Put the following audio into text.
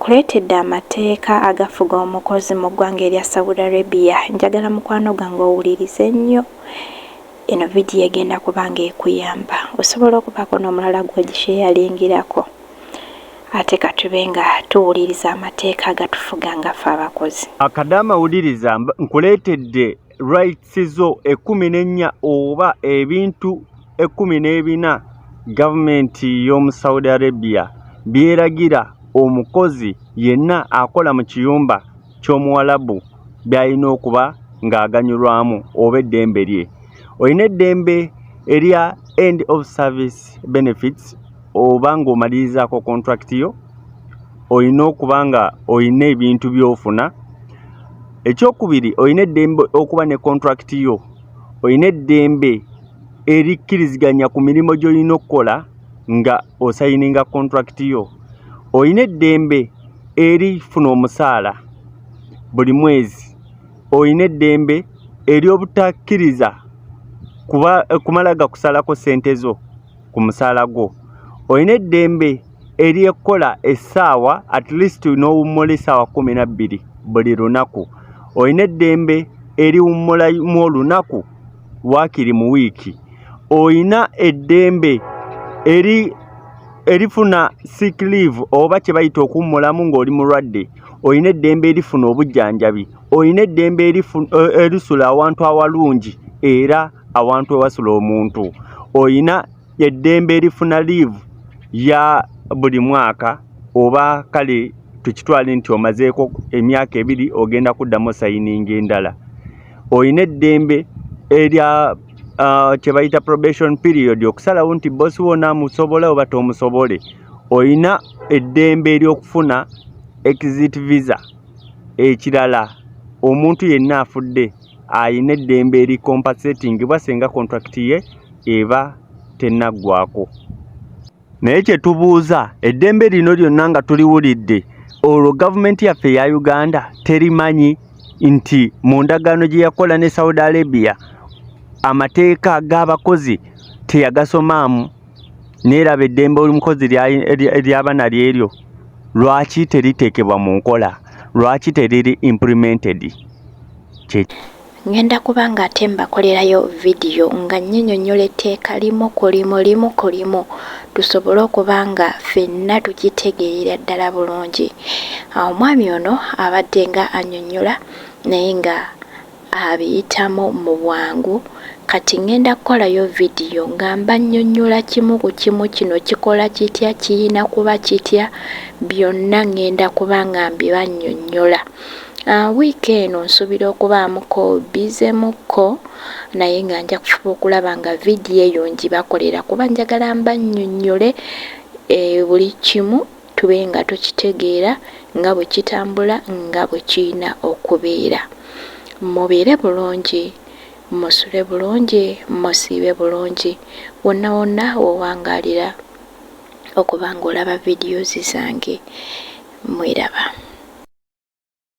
Nkuleetedde amateeka agafuga omukozi mu ggwanga erya Saudi Arabia. Njagala mukwano gwange owulirize nnyo. Eno vidiyo egenda kubanga ekuyamba. Osobola okubaako n'omulala gwegisheeyalingirako. Ate katube nga tuwuliriza amateeka agatufuga nga ffe abakozi. Akadama wuliriza nkuleetedde rights zo 14 oba ebintu 14 gavumenti y'omu Saudi Arabia byeragira omukozi yenna akola mu kiyumba ky'omuwalabu byalina okuba ng'aganyulwamu oba eddembe lye. Olina eddembe erya end of service benefits oba ng'omalirizaako contract yo, olina okuba nga olina ebintu by'ofuna. Ekyokubiri, olina eddembe okuba ne contract yo, olina eddembe erikkiriziganya ku mirimu gy'olina okukola nga osayininga contract yo. Olina eddembe erifuna omusaala buli mwezi. Olina eddembe ery'obutakkiriza kumala gakusalako ssente zo ku musaala gwo. Olina eddembe ery'ekkola essaawa at least n'owummula essaawa 12 buli lunaku. Olina eddembe eriwummulamu olunaku waakiri mu wiiki. Olina eddembe erifuna sick leave oba kye bayita okuwummulamu ng'oli mulwadde. Olina eddembe erifuna obujjanjabi. Olina eddembe erisula awantu awalungi era awantu ewasula omuntu. Olina eddembe erifuna leave ya buli mwaka oba kale tukitwale nti omazeeko emyaka 2 ogenda kuddamu sayininga endala. Olina eddembe erya kye bayita probation period okusalawo nti bosi wona amusobola oba tomusobole. Olina eddembe ery'okufuna exit visa. Ekirala, omuntu yenna afudde ayina eddembe eri compensatingibwa senga contract ye eba tennaggwako. Naye kye tubuuza, eddembe lino lyonna nga tuliwulidde, olwo gavumenti yaffe eya Uganda terimanyi nti mu ndagaano gye yakola ne Saudi Arabia amateeka g'abakozi teyagasomaamu neeraba eddembe omukozi lyaba nalyo eryo? Lwaki teriteekebwa mu nkola? Lwaki teriri implemented? Ngenda kuba nga ate mbakolerayo vidiyo nga nnyinnyonnyola etteeka limu ku limu tusobole okuba nga ffenna tukitegeerera ddala bulungi. Omwami ono abadde nga annyonnyola naye nga abiyitamu mu bwangu. Kati ngenda kukolayo vidiyo nga mba nnyonnyola kimu ku kimu, kino kikola kitya, kiyina kuba kitya, byonna ngenda kuba nga mbibannyonnyola. Wiiki eno nsuubira okubaamuko bizemukko naye nga nja kufuba okulaba nga vidiyo eyo ngibakolera kuba njagala mbannyonnyole buli kimu tube nga tukitegeera nga bwe kitambula nga bwe kiyina okubeera. Mubeere bulungi, musule bulungi, musiibe bulungi, wonna wonna wowangaalira okuba ng'olaba vidiyozi zange. Mweraba.